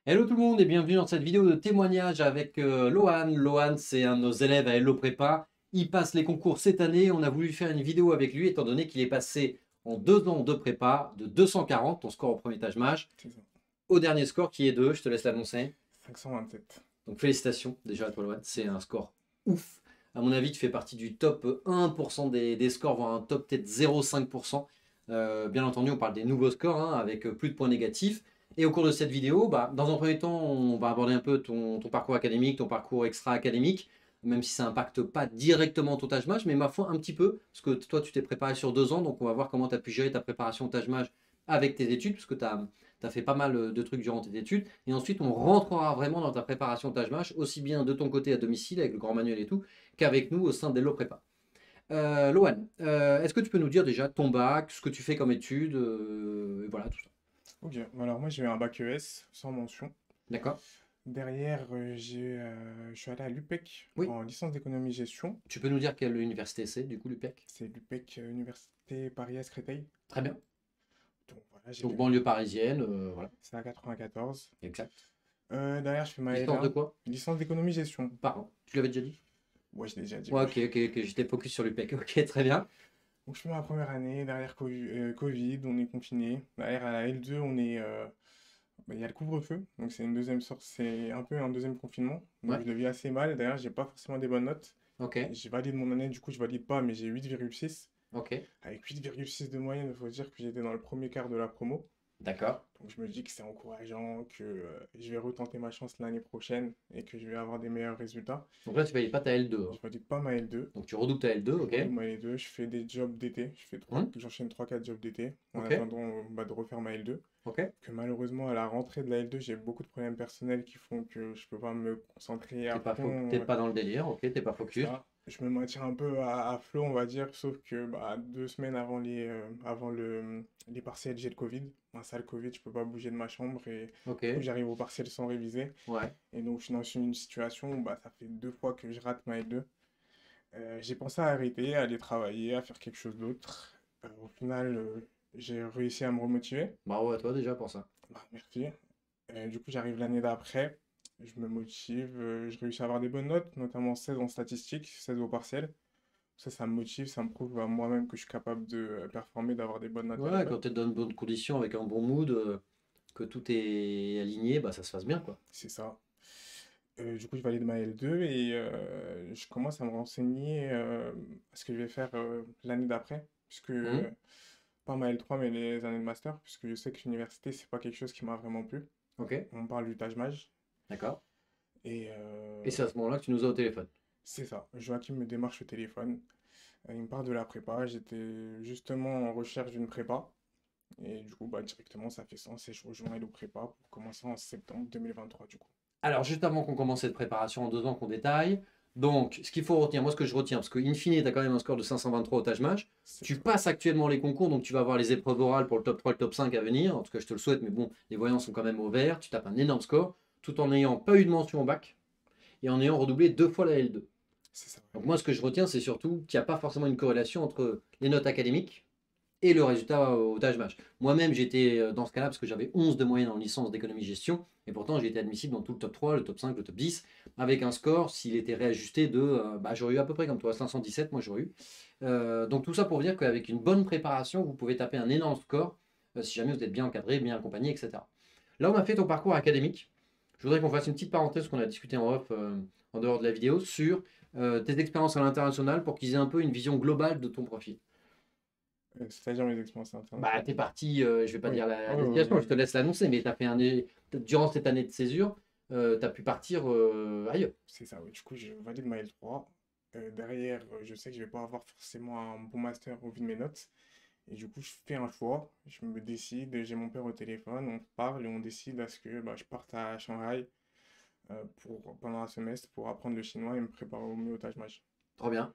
Hello tout le monde et bienvenue dans cette vidéo de témoignage avec Lohan. Lohan, c'est un de nos élèves à Hello Prépa. Il passe les concours cette année. On a voulu faire une vidéo avec lui étant donné qu'il est passé en 2 ans de prépa de 240, ton score au premier étage mage, C'est ça. au dernier score qui est de, je te laisse l'annoncer. 527. Donc félicitations déjà à toi Lohan, c'est un score ouf. À mon avis, tu fais partie du top 1% des scores, voire un top peut-être 0,5%. Bien entendu, on parle des nouveaux scores hein, avec plus de points négatifs. Et au cours de cette vidéo, dans un premier temps, on va aborder un peu ton parcours académique, ton parcours extra-académique, même si ça n'impacte pas directement ton tâche mage, mais ma foi un petit peu, parce que toi tu t'es préparé sur 2 ans, donc on va voir comment tu as pu gérer ta préparation au tâche mage avec tes études, parce que tu as fait pas mal de trucs durant tes études. Et ensuite, on rentrera vraiment dans ta préparation tâche mage, aussi bien de ton côté à domicile, avec le grand manuel et tout, qu'avec nous au sein d'Hello Prépa. Lohan, est-ce que tu peux nous dire déjà ton bac, ce que tu fais comme études, voilà, tout ça. Ok, alors moi j'ai eu un bac ES sans mention. D'accord. Derrière, je suis allé à l'UPEC Oui. en licence d'économie-gestion. Tu peux nous dire quelle université c'est, du coup, l'UPEC? C'est l'UPEC Université Paris-Est Créteil. Très bien. Donc voilà, j'ai Donc fait banlieue parisienne, voilà, ça à 94. exact. Derrière, je fais ma Licence de L1, quoi? licence d'économie-gestion. Pardon, tu l'avais déjà dit? Ouais, je l'ai déjà dit, Ouais, ouais. ok, ok, ok, j'étais focus sur l'UPEC, ok, très bien. Donc je fais ma première année, derrière Covid, on est confiné. Derrière à la L2, il y a le couvre-feu, donc c'est une deuxième sorte, c'est un peu un deuxième confinement. Donc Ouais, je le vis assez mal. D'ailleurs, j'ai pas forcément des bonnes notes. ok, J'ai validé mon année, du coup, je valide pas, mais j'ai 8,6. ok, Avec 8,6 de moyenne, il faut dire que j'étais dans le premier quart de la promo. d'accord. Donc je me dis que c'est encourageant, que je vais retenter ma chance l'année prochaine et que je vais avoir des meilleurs résultats. Donc là, tu valides pas ta L2, Je hein. valide pas ma L2. Donc tu redoubles ta L2, Je ok. redouble ma L2, je fais des jobs d'été. Hmm, J'enchaîne 3 4 jobs d'été en ok, attendant de refaire ma L2. ok. Que malheureusement, à la rentrée de la L2, j'ai beaucoup de problèmes personnels qui font que je peux pas me concentrer à T'es fond. pas dans le délire, ok, t'es pas C'est focus. ça. Je me maintiens un peu à flot, on va dire, sauf que 2 semaines les partiels, j'ai le Covid. Un sale Covid, je peux pas bouger de ma chambre et Ok, du coup, j'arrive au partiel sans réviser. ouais. Et donc, je suis dans une situation où ça fait 2 fois que je rate ma L2. J'ai pensé à arrêter, à aller travailler, à faire quelque chose d'autre. Au final, j'ai réussi à me remotiver. Bravo à toi déjà pour ça. Merci. Du coup, j'arrive l'année d'après, je me motive, je réussis à avoir des bonnes notes, notamment 16 en statistique, 16 au partiel. Ça me motive, ça me prouve à moi-même que je suis capable de performer, d'avoir des bonnes notes à Ouais, l'école. quand t'es dans de bonnes conditions, avec un bon mood, que tout est aligné, bah ça se passe bien, quoi. C'est ça. Du coup, je valide ma L2 et je commence à me renseigner à ce que je vais faire l'année d'après, puisque Hmm, pas ma L3, mais les années de master, puisque je sais que l'université, c'est pas quelque chose qui m'a vraiment plu. ok, On parle du Taj-Maj d'accord. et Et c'est à ce moment-là que tu nous as au téléphone. c'est ça. Joachim me démarche au téléphone. Il me parle de la prépa. J'étais justement en recherche d'une prépa. Et du coup, directement, ça fait sens. Et je rejoins Hello Prépa pour commencer en septembre 2023, du coup. Alors, juste avant qu'on commence cette préparation en 2 ans qu'on détaille, donc, ce qu'il faut retenir, moi ce que je retiens, parce qu'in fine, tu as quand même un score de 523 au Taj Maj. C'est Tu ça. passes actuellement les concours, donc tu vas avoir les épreuves orales pour le top 3 le top 5 à venir. En tout cas, je te le souhaite, mais bon, les voyants sont quand même au vert. Tu tapes un énorme score, tout en n'ayant pas eu de mention au bac et en ayant redoublé 2 fois la L2. C'est ça, ouais. Donc, moi, ce que je retiens, c'est surtout qu'il n'y a pas forcément une corrélation entre les notes académiques et le résultat au Taj Mach. Moi-même, j'étais dans ce cas-là parce que j'avais 11 de moyenne en licence d'économie-gestion, et pourtant j'ai été admissible dans tout le top 3, le top 5, le top 10, avec un score, s'il était réajusté, j'aurais eu à peu près comme toi, 517, moi j'aurais eu. Donc tout ça pour dire qu'avec une bonne préparation, vous pouvez taper un énorme score, si jamais vous êtes bien encadré, bien accompagné, etc. Là, on a fait ton parcours académique. Je voudrais qu'on fasse une petite parenthèse qu'on a discuté en off, en dehors de la vidéo, sur tes expériences à l'international pour qu'ils aient un peu une vision globale de ton profil. C'est-à-dire mes expériences Bah, internationales. t'es parti, je vais pas Oui, dire la oui, oui, destination, je te oui. laisse l'annoncer, mais durant cette année de césure, tu as pu partir ailleurs. C'est ça, oui. Du coup, je valide ma L3. Derrière, je sais que je vais pas avoir forcément un bon master au vu de mes notes. Et du coup, je fais un choix. Je me décide. J'ai mon père au téléphone. On parle et on décide à ce que je parte à Shanghai pendant un semestre pour apprendre le chinois et me préparer au mieux au Taj Mahal. Trop bien.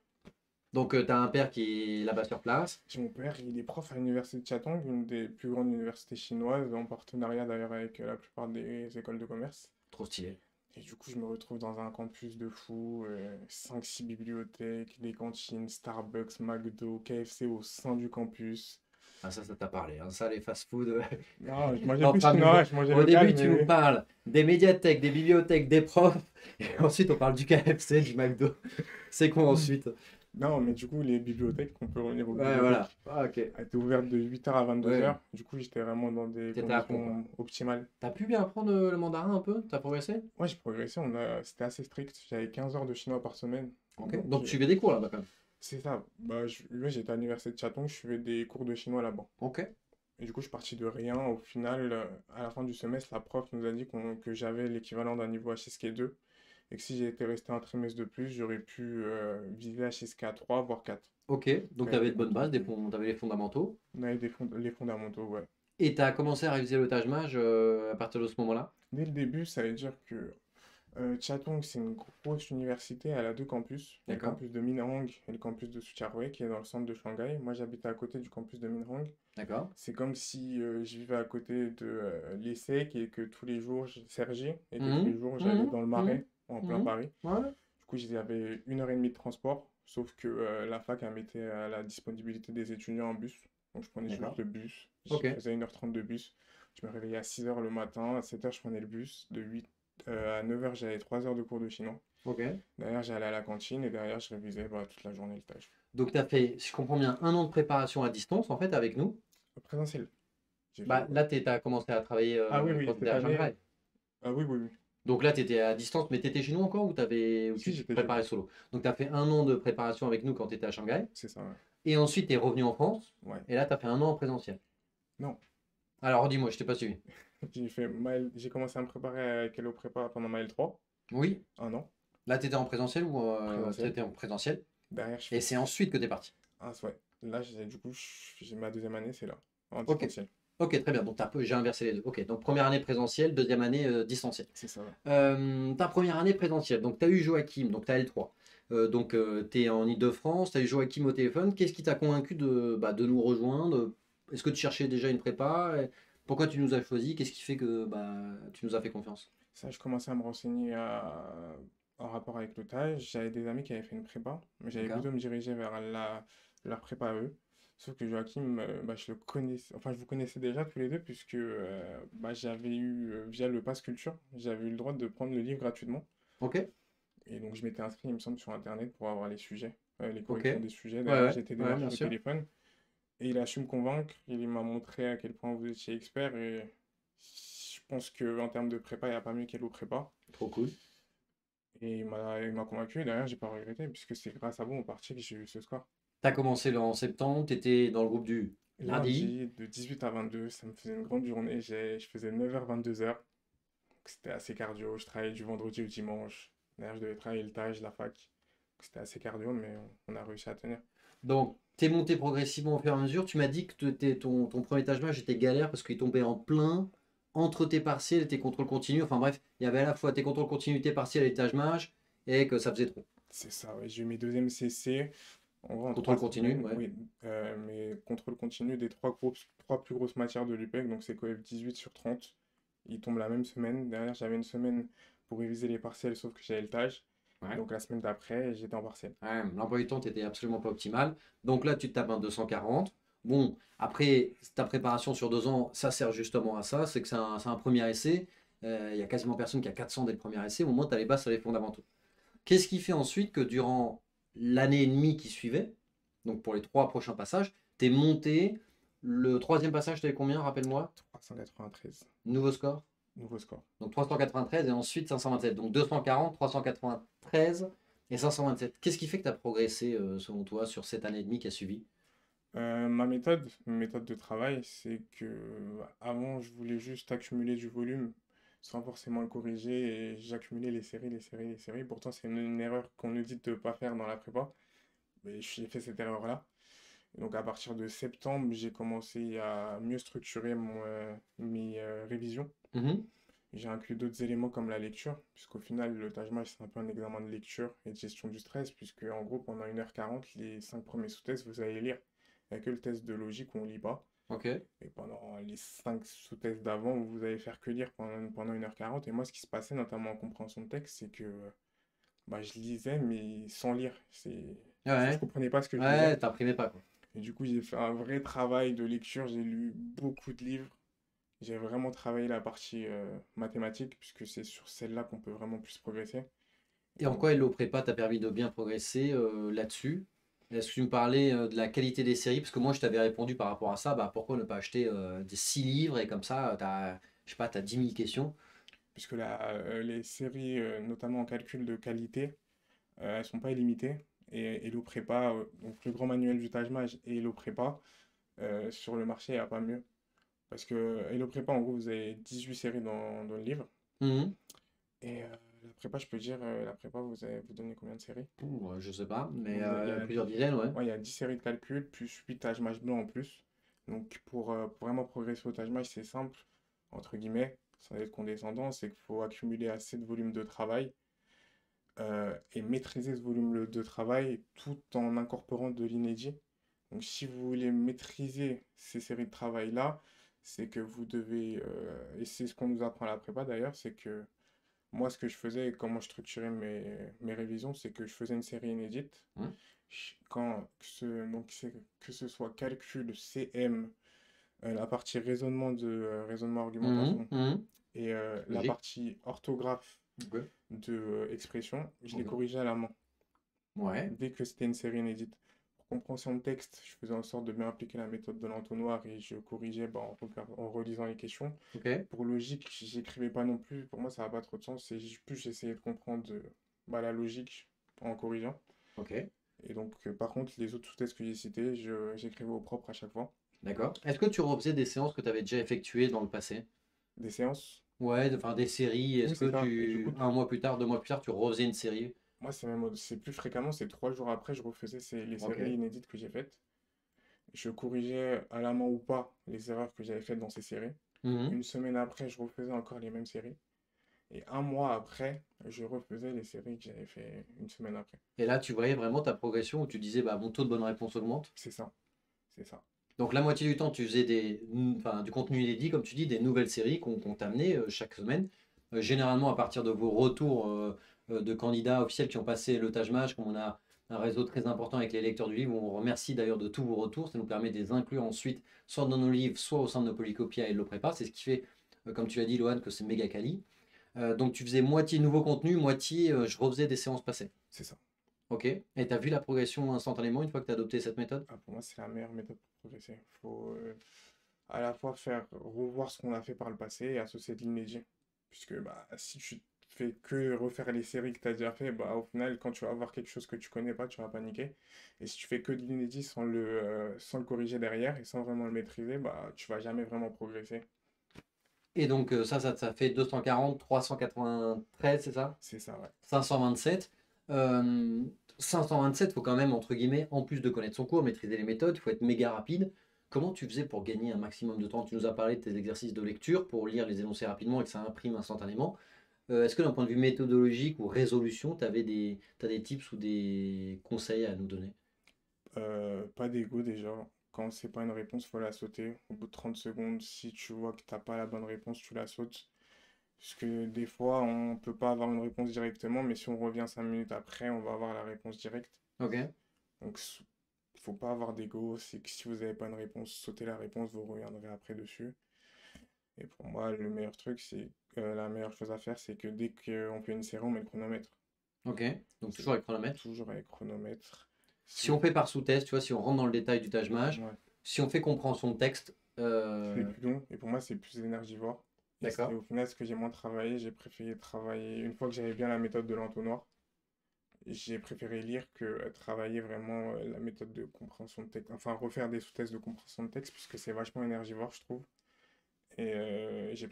Donc, tu as un père qui est là-bas sur place. J'ai mon père, il est prof à l'université de Shatong, une des plus grandes universités chinoises, en partenariat d'ailleurs avec la plupart des écoles de commerce. Trop stylé. Et du coup, je me retrouve dans un campus de fou, 5-6 bibliothèques, des cantines, Starbucks, McDo, KFC au sein du campus. Ah, ça t'a parlé, hein. Ça, les fast-food. Non, je mangeais plus Enfin, chinois, je mangeais au local, début, tu nous mais... parles des médiathèques, des bibliothèques, des profs, et ensuite on parle du KFC, du McDo. C'est quoi ensuite? Non, mais du coup, les bibliothèques, on peut revenir aux Ouais, voilà. bibliothèques, Ah, ok. étaient ouvertes de 8h à Ouais, 22h. Du coup, j'étais vraiment dans des t'étais à fond, quoi. conditions optimales. T'as pu bien apprendre le mandarin un peu? T'as progressé? Ouais, j'ai progressé, c'était assez strict. J'avais 15 heures de chinois par semaine. Ok. Donc, Donc tu suivais des cours là-bas quand même. c'est ça. Bah, ouais, j'étais à l'université de Chatong, je suivais des cours de chinois là-bas. Ok. Et du coup, je suis parti de rien. Au final, à la fin du semestre, la prof nous a dit que j'avais l'équivalent d'un niveau HSK2 et que si j'étais resté un trimestre de plus, j'aurais pu viser HSK3, voire 4. Ok. Donc, Donc elle t'avais était de bonnes bases, contente. t'avais les fondamentaux. On avait les fondamentaux, ouais. Et t'as commencé à réviser le Taj Mahal à partir de ce moment-là? Dès le début, ça veut dire que Chatong, c'est une grosse université. Elle a deux campus. Il y a le D'accord. campus de Minhang et le campus de Suchiarwei qui est dans le centre de Shanghai. Moi, j'habitais à côté du campus de Minhang. D'accord. C'est comme si je vivais à côté de l'ESSEC et que tous les jours, Sergi, et que tous les Mhm. jours, j'allais Mhm. dans le Mhm. Marais, en plein Mhm. Paris. Ouais. Du coup, j'avais 1h30 de transport, sauf que la fac, elle mettait à la disponibilité des étudiants en bus. Donc, je prenais juste D'accord. le bus. Je Ok. faisais 1h30 de bus. Je me réveillais à 6h le matin. À 7h, je prenais le bus. De 8 à 9h, j'avais 3 heures de cours de chinois. Ok. Derrière, j'allais à la cantine et derrière, je révisais bah, toute la journée le tâche. Donc tu as fait, si je comprends bien, un an de préparation à distance en fait avec nous. Présentiel. J'ai fait, Bah, ouais. là, tu as commencé à travailler Ah oui, quand oui, tu étais cette à année. Shanghai. Ah oui, oui, oui. Donc là, tu étais à distance, mais tu étais chez nous encore ou Si, tu te j'étais chez préparais vous. solo? Donc tu as fait un an de préparation avec nous quand tu étais à Shanghai. C'est ça, ouais. Et ensuite, tu es revenu en France. Ouais. Et là, tu as fait un an en présentiel. Non, Alors, dis-moi, je t'ai pas suivi. j'ai commencé à me préparer avec Hello Prépa pendant ma L3, Oui. un an, Là, tu étais en présentiel ou tu présentiel. étais en présentiel? Derrière, je Et fais c'est ensuite que tu es parti. ah, ouais. Là, du coup, j'ai ma deuxième année, c'est là, en Ok. distanciel. Ok, très bien. Donc, j'ai inversé les deux. Ok, donc première année présentielle, deuxième année distancielle. C'est ça, ouais. Ta première année présentielle, donc tu as eu Joachim, donc tu as L3. Donc tu es en Ile-de-France, tu as eu Joachim au téléphone. Qu'est-ce qui t'a convaincu de nous rejoindre? Est-ce que tu cherchais déjà une prépa? Et pourquoi tu nous as choisi? Qu'est-ce qui fait que tu nous as fait confiance? Ça, je commençais à me renseigner en rapport avec le TAJ. J'avais des amis qui avaient fait une prépa, mais j'allais D'accord? plutôt me diriger vers leur prépa à eux. Sauf que Joachim, bah, je le connaissais, enfin, je vous connaissais déjà tous les deux, puisque bah, j'avais eu, via le Pass Culture, j'avais eu le droit de prendre le livre gratuitement. Ok? Et donc, je m'étais inscrit, il me semble, sur Internet pour avoir les sujets, les Ok? corrections des sujets. Ouais, Derrière, j'ai ouais, été ouais, bien démarché au sûr. téléphone. Et il a su me convaincre. Il m'a montré à quel point vous étiez expert. Et je pense qu'en termes de prépa, il n'y a pas mieux qu'Hello Prépa. Trop cool. Et il m'a convaincu. Et derrière, j'ai pas regretté, puisque c'est grâce à vous, en partie, que j'ai eu ce score. Tu as commencé en septembre, tu étais dans le groupe du lundi. Lundi, de 18 à 22, ça me faisait une grande journée. Je faisais 9h, 22h. C'était assez cardio. Je travaillais du vendredi au dimanche. D'ailleurs, je devais travailler le stage, la fac. C'était assez cardio, mais on a réussi à tenir. Donc, tu es monté progressivement au fur et à mesure. Tu m'as dit que ton premier étage match était galère parce qu'il tombait en plein entre tes partiels et tes contrôles continus. Enfin bref, il y avait à la fois tes contrôles continus, tes partiels et l'étage match et que ça faisait trop. C'est ça, ouais. J'ai eu mes deuxièmes CC. En gros, en Contrôle trois continu, semaines, ouais. oui, mes contrôles continus des trois plus grosses matières de l'UPEC, donc c'est COEF 18 sur 30. Ils tombent la même semaine. Derrière, j'avais une semaine pour réviser les partiels, sauf que j'avais le TAJ. Et Ouais. donc la semaine d'après, j'étais en partiel. Ouais, l'emploi du temps n'était absolument pas optimal. Donc là, tu te tapes un 240. Bon, après, ta préparation sur 2 ans, ça sert justement à ça. C'est que c'est un premier essai. Il y a quasiment personne qui a 400 dès le premier essai. Au moins, tu as les bases sur les fondamentaux. Qu'est-ce qui fait ensuite que durant l'année et demie qui suivait, donc pour les 3 prochains passages, tu es monté. Le troisième passage, tu avais combien, rappelle-moi? 393, Nouveau score. nouveau score. Donc 393 et ensuite 527. Donc 240, 393 et 527. Qu'est-ce qui fait que tu as progressé, selon toi, sur cette année et demie qui a suivi? Ma méthode de travail, c'est que avant, je voulais juste accumuler du volume sans forcément le corriger et j'accumulais les séries, les séries, les séries. Pourtant, c'est une erreur qu'on nous dit de ne pas faire dans la prépa. Mais j'ai fait cette erreur-là. Et donc à partir de septembre, j'ai commencé à mieux structurer mes révisions. Mhm. J'ai inclus d'autres éléments comme la lecture, puisqu'au final, le Taj Mahal, c'est un peu un examen de lecture et de gestion du stress, puisque en gros, pendant 1h40, les 5 premiers sous-tests, vous allez lire. Il n'y a que le test de logique où on lit pas. Ok. Et pendant les 5 sous-tests d'avant, vous allez faire que lire pendant 1h40. Et moi, ce qui se passait, notamment en compréhension de texte, c'est que bah, je lisais, mais sans lire. Je Ouais, comprenais pas ce que je lisais. ouais, t'imprimais pas quoi. Et du coup, j'ai fait un vrai travail de lecture, j'ai lu beaucoup de livres. J'ai vraiment travaillé la partie mathématique, puisque c'est sur celle-là qu'on peut vraiment plus progresser. Et Et en donc, quoi Hello Prépa t'a permis de bien progresser là-dessus? Est-ce que tu me parlais de la qualité des séries? Parce que moi, je t'avais répondu par rapport à ça, bah, pourquoi ne pas acheter des 6 livres et comme ça, t'as, je sais pas, t'as 10 000 questions. puisque les séries, notamment en calcul de qualité, elles sont pas illimitées. Et Hello Prépa, donc le grand manuel du Taj Mahal et Hello Prépa, sur le marché, il n'y a pas mieux. Parce que Hello Prépa, en gros, vous avez 18 séries dans le livre. Mhm. Et la prépa, je peux dire, la prépa, vous donnez combien de séries? Je sais pas, mais Donc, il y a plusieurs 10, dizaines, ouais. ouais, il y a 10 séries de calcul, plus 8 Taj Mahal blancs en plus. Donc, pour vraiment progresser au Taj Mahal, c'est simple, entre guillemets, sans être condescendant, c'est qu'il faut accumuler assez de volume de travail et maîtriser ce volume de travail tout en incorporant de l'inédit. Donc, si vous voulez maîtriser ces séries de travail-là, c'est que vous devez, et c'est ce qu'on nous apprend à la prépa d'ailleurs, c'est que moi, ce que je faisais et comment je structurais mes révisions, c'est que je faisais une série inédite. Mhm. Donc, que ce soit calcul, CM, la partie raisonnement raisonnement Mhm. argumentation Mhm. et la Logique. partie orthographe Ok. de expression, je les Ok. corrigeais à la main Ouais. dès que c'était une série inédite. Pour compréhension de texte, je faisais en sorte de bien appliquer la méthode de l'entonnoir et je corrigeais bah, en relisant les questions. Ok. Pour logique, j'écrivais pas non plus. Pour moi, ça n'a pas trop de sens. C'est plus j'essayais de comprendre bah, la logique en corrigeant. Ok. Et donc, par contre, les autres sous-textes que j'ai cités, j'écrivais au propre à chaque fois. D'accord. Est-ce que tu refaisais des séances que tu avais déjà effectuées dans le passé? Des séances. Ouais, enfin des séries. Est-ce Oui, que c'est ça. Et du coup, un mois plus tard, 2 mois plus tard, tu refaisais une série? moi, c'est plus fréquemment, c'est 3 jours après, je refaisais les Ok. séries inédites que j'ai faites. Je corrigeais à la main ou pas les erreurs que j'avais faites dans ces séries. Mhm. Une semaine après, je refaisais encore les mêmes séries. Et un mois après, je refaisais les séries que j'avais fait une semaine après. Et là, tu voyais vraiment ta progression où tu disais, bah, mon taux de bonne réponse augmente. C'est ça. C'est ça. Donc la moitié du temps, tu faisais enfin, du contenu inédit, comme tu dis, des nouvelles séries qu'on t'amenait chaque semaine. Généralement, à partir de vos retours de candidats officiels qui ont passé le Taj Mahal, comme on a un réseau très important avec les lecteurs du livre, on remercie d'ailleurs de tous vos retours. Ça nous permet de les inclure ensuite, soit dans nos livres, soit au sein de nos polycopias et de prépa. C'est ce qui fait, comme tu l'as dit, Lohan, que c'est méga quali. Donc tu faisais moitié nouveau contenu, moitié je refaisais des séances passées. C'est ça. Ok. Et tu as vu la progression instantanément une fois que tu as adopté cette méthode? Ah, pour moi, c'est la meilleure méthode pour progresser. Il faut à la fois faire revoir ce qu'on a fait par le passé et associer de l'immédiat. Puisque bah, si tu fais que refaire les séries que tu as déjà fait, bah, au final, quand tu vas avoir quelque chose que tu connais pas, tu vas paniquer. Et si tu fais que de l'inédit sans le corriger derrière et sans vraiment le maîtriser, bah, tu vas jamais vraiment progresser. Et donc ça fait 240, 393, c'est ça? C'est ça, ouais. 527. Euh, 527, il faut quand même, entre guillemets, en plus de connaître son cours, maîtriser les méthodes, il faut être méga rapide. Comment tu faisais pour gagner un maximum de temps? Tu nous as parlé de tes exercices de lecture pour lire les énoncés rapidement et que ça imprime instantanément. Est-ce que d'un point de vue méthodologique ou résolution, t'as des tips ou des conseils à nous donner? Pas d'ego déjà. Quand c'est pas une réponse, faut la sauter. Au bout de 30 secondes, si tu vois que t'as pas la bonne réponse, tu la sautes. Parce que des fois, on peut pas avoir une réponse directement, mais si on revient 5 minutes après, on va avoir la réponse directe. Ok. Donc, faut pas avoir d'ego. C'est que si vous n'avez pas une réponse, sautez la réponse, vous reviendrez après dessus. Et pour moi, le meilleur truc, c'est la meilleure chose à faire, c'est que dès qu'on fait une série, on met le chronomètre. Ok. Donc C'est toujours avec chronomètre. toujours avec chronomètre. Si Si vous... on fait par sous-test, tu vois, si on rentre dans le détail du Taj Mahal, Ouais. si on fait compréhension de texte, C'est plus long. Et pour moi, c'est plus énergivore. Et d'accord. au final, ce que j'ai moins travaillé, j'ai préféré travailler. Une fois que j'avais bien la méthode de l'entonnoir, j'ai préféré lire que travailler vraiment la méthode de compréhension de texte. Enfin, refaire des sous-tests de compréhension de texte, puisque c'est vachement énergivore, je trouve. Et j'ai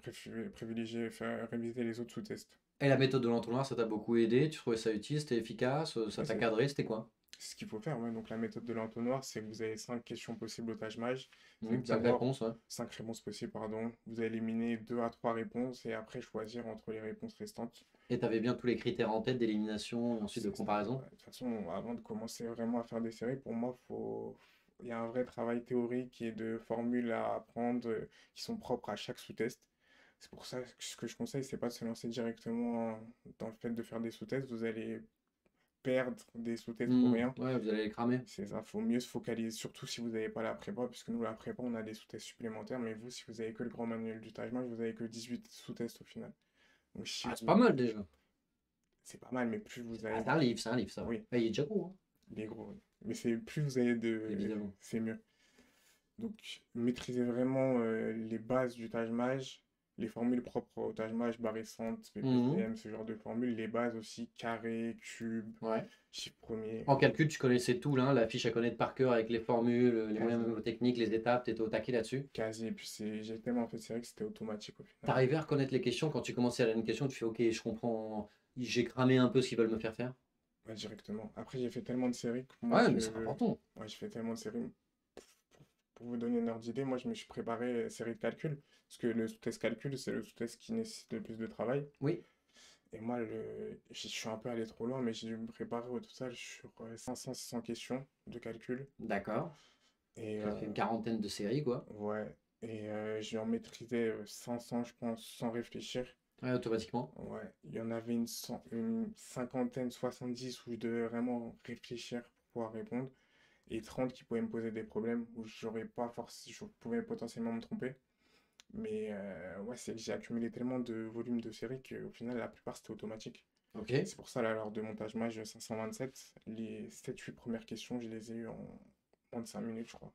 privilégié faire réviser les autres sous-tests. Et la méthode de l'entonnoir, ça t'a beaucoup aidé? Tu trouvais ça utile? C'était efficace? Ça Ouais, t'a cadré? C'était quoi? c'est ce qu'il faut faire. Ouais. Donc, la méthode de l'entonnoir, c'est que vous avez 5 questions possibles au Taj Mahal. C'est que 5 d'abord, réponses, ouais. 5 réponses possibles, pardon. Vous allez éliminer 2 à 3 réponses et après choisir entre les réponses restantes. Et t'avais bien tous les critères en tête d'élimination et ensuite de C'est ça. comparaison? Ouais. De toute façon, avant de commencer vraiment à faire des séries, pour moi, il y a un vrai travail théorique et de formules à apprendre qui sont propres à chaque sous-test. C'est pour ça que ce que je conseille, c'est pas de se lancer directement dans le fait de faire des sous-tests. Vous allez perdre des sous-tests pour Hmm, rien. ouais, vous allez les cramer. C'est ça, faut mieux se focaliser, surtout si vous n'avez pas la prépa, puisque nous, la prépa, on a des sous-tests supplémentaires, mais vous, si vous avez que le grand manuel du Taj Mahal, vous avez que 18 sous-tests au final. Donc si Ah, c'est pas vous... mal déjà. C'est pas mal, mais plus vous Ah, avez... c'est un livre, ça va. Oui, Ah, il est déjà gros, hein, il est gros, oui. Mais c'est plus vous avez de... évidemment. C'est mieux. Donc, maîtrisez vraiment les bases du Taj Mahal, les formules propres au Taj Mahal, barycentre, Mhm. BPCM, ce genre de formules, les bases aussi, carré, cube, Ouais. chiffre premier, En calcul, tu connaissais tout là, la fiche à connaître par cœur avec les formules, les moyens quasi, mnémotechniques, les étapes, t'étais au taquet là-dessus. quasi. Et puis j'ai tellement fait série que c'était automatique au final. T'arrivais à reconnaître les questions quand tu commençais à lire une question, tu fais ok, je comprends, j'ai cramé un peu ce qu'ils veulent me faire faire. Ouais, directement. Après, j'ai fait tellement de séries que moi Ouais, mais c'est que... important. Ouais, j'ai fait tellement de séries. Pour vous donner une ordre d'idée, moi, je me suis préparé série de calcul. Parce que le sous-test calcul, c'est le sous-test qui nécessite le plus de travail. Oui, Et moi, je suis un peu allé trop loin, mais j'ai dû me préparer au total sur 500-600 questions de calcul. d'accord. Et Ça fait une quarantaine de séries, quoi. ouais, et j'ai en maîtrisé 500, je pense, sans réfléchir. Ouais, automatiquement. Ouais, il y en avait une cinquantaine, 70 où je devais vraiment réfléchir pour pouvoir répondre. Et 30 qui pouvaient me poser des problèmes où j'aurais pas forcément, je pouvais potentiellement me tromper. Mais ouais, c'est que j'ai accumulé tellement de volume de séries qu'au final, la plupart c'était automatique. Ok. C'est pour ça, là, lors de montage mage 527, les 7-8 premières questions, je les ai eues en moins de 5 minutes, je crois.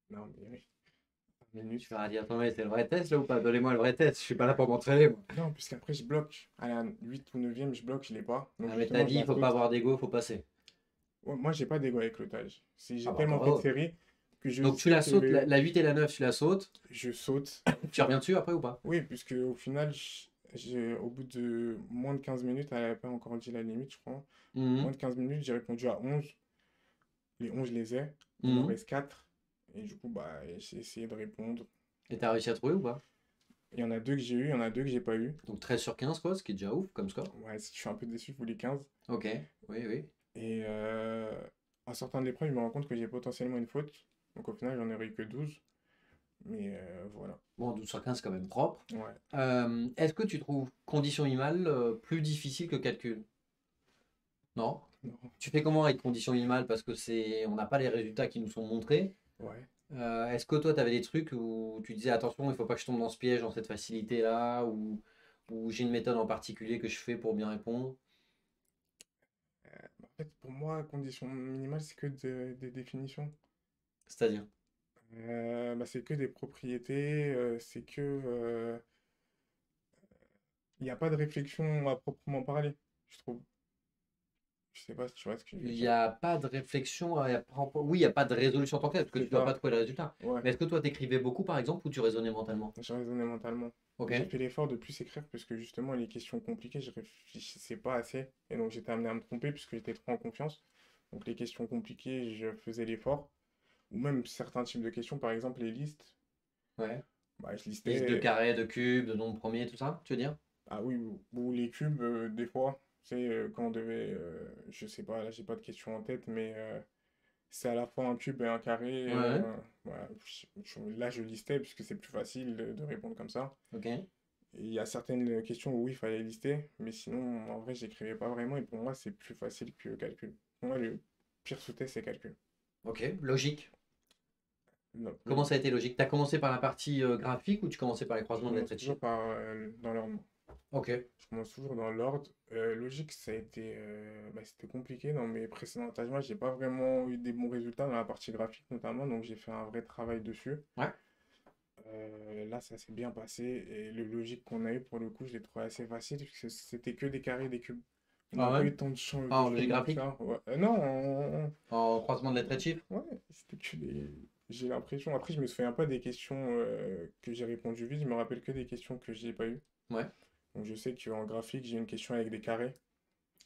Non, mais oui, 5 Tu minutes. vas dire, attends, mais c'est le vrai test là ou pas? Donnez-moi le vrai test, je suis pas là pour m'entraîner, moi. Non, puisqu'après, je bloque. À la 8 ou 9e, je bloque, je l'ai pas. Donc Ah, mais t'as justement, je dit, il la faut pas saute. avoir d'ego, faut passer. Ouais, moi, j'ai pas d'ego avec l'otage. Ah J'ai bah, tellement fait de bravo. séries que je Donc tu sais la sautes, que la 8 et la 9, tu la sautes. je saute. Tu reviens dessus après ou pas? Oui, puisque au final, au bout de moins de 15 minutes, elle n'avait pas encore dit la limite, je crois. Moins Mhm. de 15 minutes, j'ai répondu à 11. Les 11, je les ai. Il m'en Mhm. reste 4. Et du coup, bah, j'ai essayé de répondre. Et t'as réussi à trouver ou pas? Il y en a deux que j'ai eu, il y en a deux que j'ai pas eu. Donc 13 sur 15, quoi, ce qui est déjà ouf comme score. Ouais, je suis un peu déçu pour les 15. Ok, oui, oui. Et en sortant de l'épreuve, je me rends compte que j'ai potentiellement une faute. Donc au final, j'en ai eu que 12. Mais voilà. Bon, 12 sur 15, c'est quand même propre. Ouais. Est-ce que tu trouves condition minimale plus difficile que calcul? Non? Non. Tu fais comment avec condition minimale? Parce que on n'a pas les résultats qui nous sont montrés. Ouais. Est-ce que toi, tu avais des trucs où tu disais attention, il faut pas que je tombe dans ce piège, dans cette facilité-là, ou j'ai une méthode en particulier que je fais pour bien répondre? En fait, pour moi, condition minimale, c'est que des définitions. C'est-à-dire? Bah, c'est que des propriétés, c'est que... il n'y a pas de réflexion à proprement parler, je trouve. Je sais pas si tu vois ce que je veux Il n'y dire. a pas de réflexion, oui, il n'y a pas de résolution en tant que telle, parce que tu C'est ne dois pas ça. trouver le résultat. Ouais. Mais est-ce que toi, t'écrivais beaucoup, par exemple, ou tu raisonnais mentalement? J'ai raisonné mentalement. Ok. J'ai fait l'effort de plus écrire parce que justement, les questions compliquées, je réfléchissais pas assez. Et donc, j'étais amené à me tromper puisque j'étais trop en confiance. Donc, les questions compliquées, je faisais l'effort. Ou même certains types de questions, par exemple, les listes. Ouais. Bah, je Liste de listais. carrés, de cubes, de nombres premiers, tout ça, tu veux dire? Ah oui, ou les cubes, des fois. C'est quand on devait. Je sais pas, là, j'ai pas de questions en tête, mais c'est à la fois un cube et un carré. Ouais. Voilà, là, je listais puisque c'est plus facile de répondre comme ça. Ok. Et il y a certaines questions où oui, il fallait lister, mais sinon, en vrai, j'écrivais pas vraiment. Et pour moi, c'est plus facile que calcul. Pour moi, le pire sous-test, c'est calcul. Ok. Logique. Non, Comment ça a été logique? Tu as commencé par la partie graphique ou tu commençais par les je croisements de commence lettres et de toujours chiffres? par dans l'ordre. Ok. Je commence toujours dans l'ordre. Logique, ça a été, bah, c'était compliqué. Dans mes précédents engagements, j'ai pas vraiment eu des bons résultats dans la partie graphique notamment, donc j'ai fait un vrai travail dessus. Ouais. Là, ça s'est bien passé et le logique qu'on a eu pour le coup, je l'ai trouvé assez facile puisque c'était que des carrés, des cubes. On n'a Ah pas ouais? eu tant Ah, de en logique cheminement que graphique? ça. Ouais. Non, En croisement de lettres et de chiffres? ouais, c'était que des. J'ai l'impression. Après, je me souviens pas des questions que j'ai répondu vite. Je me rappelle que des questions que j'ai pas eues. Ouais. Donc, je sais qu'en graphique, j'ai une question avec des carrés.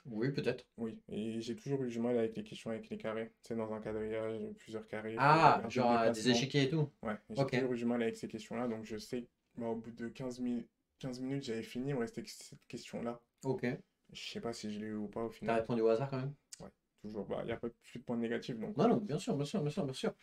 Oui, peut-être. Oui, et j'ai toujours eu du mal avec les questions avec les carrés. C'est dans un quadrillage, plusieurs carrés, il faut Ah, regarder le genre des déplacement. échiquiers et tout. Ouais, j'ai Ok. toujours eu du mal avec ces questions-là, donc je sais que bah, au bout de 15 minutes, j'avais fini, il me restait que cette question-là. Ok. Je sais pas si je l'ai eu ou pas au T'as final. répondu au hasard quand même? Ouais, toujours, bah, il n'y a pas plus de points négatifs, donc Non, non, bien sûr, bien sûr, bien sûr, bien sûr.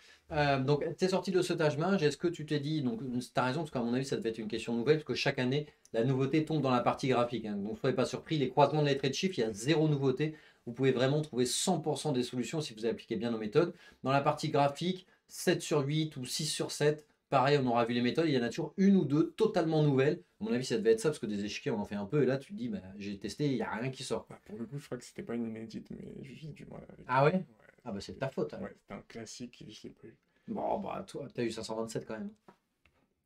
Donc, tu es sorti de ce Taj-Mahal, est-ce que tu t'es dit, donc tu as raison, parce qu'à mon avis, ça devait être une question nouvelle, parce que chaque année, la nouveauté tombe dans la partie graphique, hein. Donc, soyez pas surpris, les croisements de lettres et de chiffres, il y a zéro nouveauté. vous pouvez vraiment trouver 100% des solutions si vous appliquez bien nos méthodes. Dans la partie graphique, 7 sur 8 ou 6 sur 7. Pareil, on aura vu les méthodes, il y en a toujours une ou deux totalement nouvelles. À mon avis, ça devait être ça, parce que des échiquiers, on en fait un peu, et là, tu te dis, bah, j'ai testé, il n'y a rien qui sort. Bah, pour le coup, je crois que c'était pas une inédite, mais j'ai du mal avec. Ah ouais? Ouais, Ah bah c'est de ta faute, alors. ouais, c'était un classique et je l'ai pas eu. Bon, bah, toi, t'as eu 527 quand même.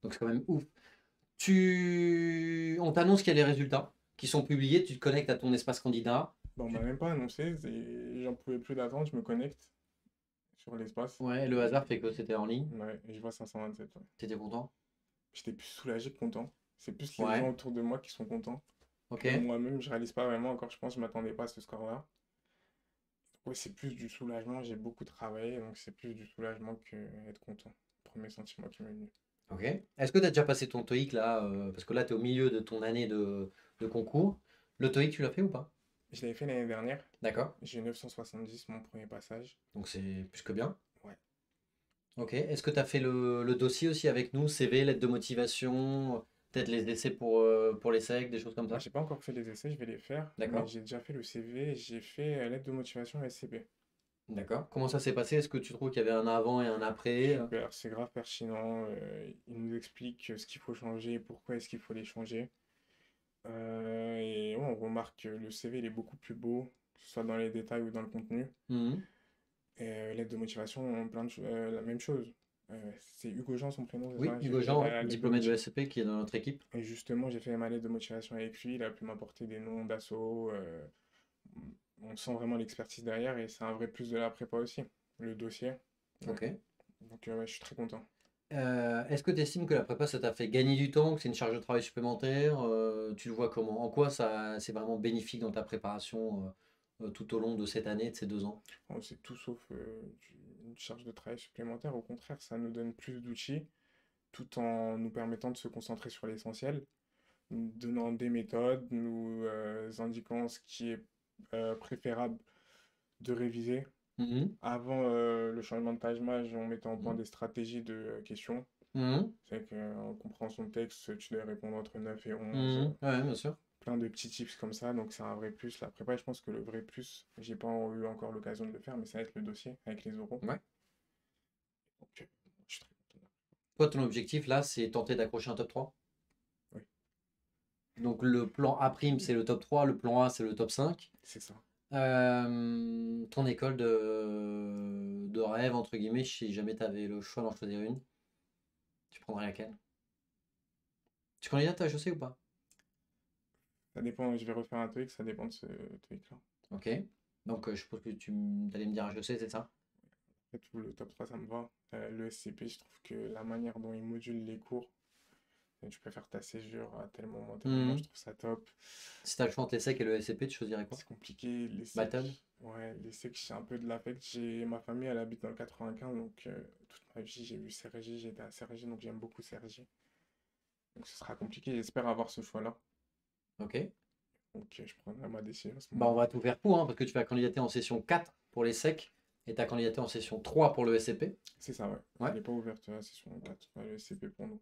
Donc c'est quand même ouf. On t'annonce qu'il y a les résultats qui sont publiés, tu te connectes à ton espace candidat. Bon, on m'a même pas annoncé, j'en pouvais plus d'attendre, je me connecte sur l'espace. Ouais, le hasard fait que c'était en ligne. Ouais, et je vois 527. Ouais. T'étais content? J'étais plus soulagé que content. C'est plus les gens Ouais, autour de moi qui sont contents ok. que moi-même, je réalise pas vraiment encore, je pense, je m'attendais pas à ce score-là. Ouais, c'est plus du soulagement, j'ai beaucoup travaillé, donc c'est plus du soulagement que être content. Premier sentiment qui m'est venu. Ok. Est-ce que tu as déjà passé ton TOEIC là parce que là, tu es au milieu de ton année de concours. Le TOEIC, tu l'as fait ou pas? Je l'avais fait l'année dernière, D'accord. j'ai eu 970 mon premier passage. Donc c'est plus que bien. Ouais. Ok. Est-ce que tu as fait le dossier aussi avec nous? CV, lettre de motivation, peut-être les essais pour les SEC, des choses comme Moi, ça? j'ai pas encore fait les essais, je vais les faire, mais D'accord. j'ai déjà fait le CV, et j'ai fait l'aide de motivation SCP. D'accord. Comment ça s'est passé? Est-ce que tu trouves qu'il y avait un avant et un après? Super, c'est grave pertinent. Il nous explique ce qu'il faut changer et pourquoi est-ce qu'il faut les changer. Et ouais, on remarque que le CV il est beaucoup plus beau, que ce soit dans les détails ou dans le contenu. Mhm. Et lettre de motivation, la même chose. C'est Hugo Jean son prénom, c'est Oui, ça? J'ai Hugo fait Jean, ouais, la lettre de diplômé de motivation. l'ESCP qui est dans notre équipe. Et justement, j'ai fait ma lettre de motivation avec lui. Il a pu m'apporter des noms d'assaut. On sent vraiment l'expertise derrière et c'est un vrai plus de la prépa aussi. Le dossier. Ouais. Ok. Donc, ouais, je suis très content. Est-ce que tu estimes que la prépa, ça t'a fait gagner du temps, que c'est une charge de travail supplémentaire? Tu le vois comment? En quoi ça, c'est vraiment bénéfique dans ta préparation tout au long de cette année, de ces 2 ans? Bon, c'est tout sauf une charge de travail supplémentaire. Au contraire, ça nous donne plus d'outils tout en nous permettant de se concentrer sur l'essentiel, nous donnant des méthodes, nous indiquant ce qui est préférable de réviser. Mhm. Avant le changement de page-mage, on mettait en point des stratégies de questions. Mhm. C'est qu'en compréhension de texte, tu dois répondre entre 9 et 11. Mhm. Ouais, bien sûr. Plein de petits tips comme ça, donc c'est un vrai plus. La prépa, je pense que le vrai plus, j'ai pas eu encore l'occasion de le faire, mais ça va être le dossier avec les oraux. Ouais. Donc, je suis très content. Toi, ton objectif là, c'est tenter d'accrocher un top 3. Oui, Donc le plan A', c'est le top 3, le plan A, c'est le top 5. c'est ça. Ton école de rêve, entre guillemets, si jamais tu avais le choix d'en choisir une, tu prendrais laquelle? Tu candidates à HEC ou pas? Ça dépend, je vais refaire un TOEIC, ça dépend de ce TOEIC-là. Ok. Donc je suppose que tu allais me dire HEC, c'est ça? Et tout, le top 3, ça me va. Le SCP, je trouve que la manière dont il module les cours, tu peux faire ta césure à tel moment, je Mhm. trouve ça top. Si t'as le choix entre l'ESSEC et le SCP, tu choisirais quoi? C'est compliqué, les Battle? secs. Ouais, les secs, j'ai un peu de l'affect. Ma famille, elle habite dans le 95, donc toute ma vie, j'ai vu Cergy, j'ai été à Cergy, donc j'aime beaucoup Cergy. Donc ce sera compliqué, j'espère avoir ce choix-là. Ok. Donc je prendrai ma décision à ce Bah, on moment-là. va tout faire pour, hein, parce que tu vas candidater en session 4 pour les SEC et tu as candidaté en session 3 pour le SCP. C'est ça, ouais. Ouais. Elle n'est pas ouverte à la session 4, le SCP pour nous.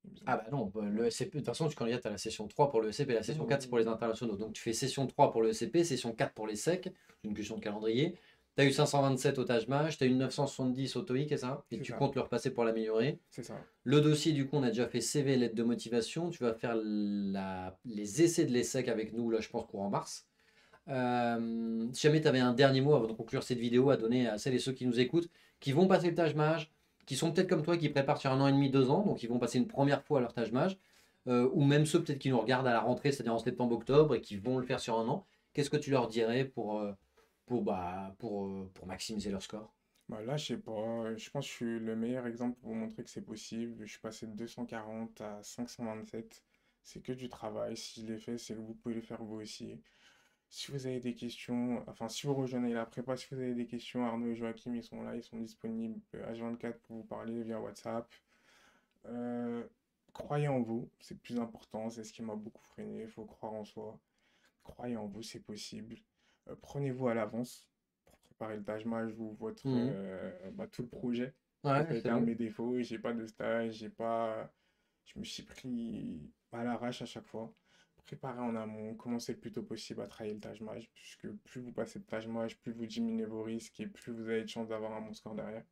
Il me semble. Ah bah non, le SCP, de toute façon, tu candidates à la session 3 pour le SCP, la session 4 c'est pour les internationaux. Donc tu fais session 3 pour le SCP, session 4 pour les SEC, c'est une question de calendrier. Tu as eu 527 au Taj-Maj, tu as eu 970 au TOEIC, et ça, et C'est tu ça, comptes le repasser pour l'améliorer. c'est ça. Le dossier, du coup, on a déjà fait CV, lettre de motivation. Tu vas faire les essais de l'ESSEC avec nous, là, je pense, courant mars. Si jamais tu avais un dernier mot avant de conclure cette vidéo à donner à celles et ceux qui nous écoutent, qui vont passer le Taj-Maj, qui sont peut-être comme toi, qui préparent sur 1 an et demi, 2 ans, donc ils vont passer une première fois leur Taj-Maj, ou même ceux peut-être qui nous regardent à la rentrée, c'est-à-dire en septembre-octobre, et qui vont le faire sur 1 an, qu'est-ce que tu leur dirais pour maximiser leur score? Bah là, je sais pas, je pense que je suis le meilleur exemple pour vous montrer que c'est possible. Je suis passé de 240 à 527. C'est que du travail. Si je l'ai fait, c'est que vous pouvez le faire vous aussi. Si vous avez des questions, enfin, si vous rejoignez la prépa, si vous avez des questions, Arnaud et Joachim, ils sont là, ils sont disponibles H24 pour vous parler via WhatsApp. Euh, Croyez en vous, c'est le plus important, c'est ce qui m'a beaucoup freiné. Il faut croire en soi. Croyez en vous, c'est possible. Prenez-vous à l'avance pour préparer le Taj Mahal ou Mhm. tout le projet. Parce que ça Ouais, a c'est été un de vrai. mes défauts. J'ai pas de stage, j'ai pas. Je me suis pris à l'arrache à chaque fois. préparer en amont, commencer le plus tôt possible à travailler le tâche mage, puisque plus vous passez de tâche mage, plus vous diminuez vos risques et plus vous avez de chances d'avoir un bon score derrière.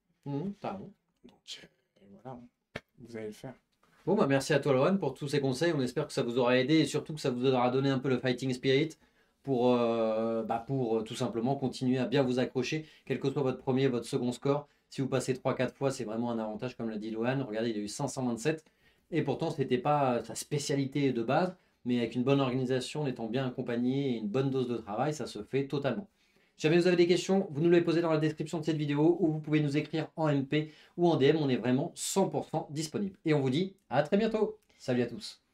T'as raison. Donc voilà, vous allez le faire. Bon, bah merci à toi, Laurent, pour tous ces conseils. On espère que ça vous aura aidé et surtout que ça vous aura donné un peu le fighting spirit pour tout simplement continuer à bien vous accrocher, quel que soit votre premier, votre second score. Si vous passez 3-4 fois, c'est vraiment un avantage, comme l'a dit Lohan. Regardez, il a eu 527 et pourtant, ce n'était pas sa spécialité de base, mais avec une bonne organisation, en étant bien accompagné et une bonne dose de travail, ça se fait totalement. Si jamais vous avez des questions, vous nous les posez dans la description de cette vidéo ou vous pouvez nous écrire en MP ou en DM. On est vraiment 100% disponible. Et on vous dit à très bientôt. Salut à tous.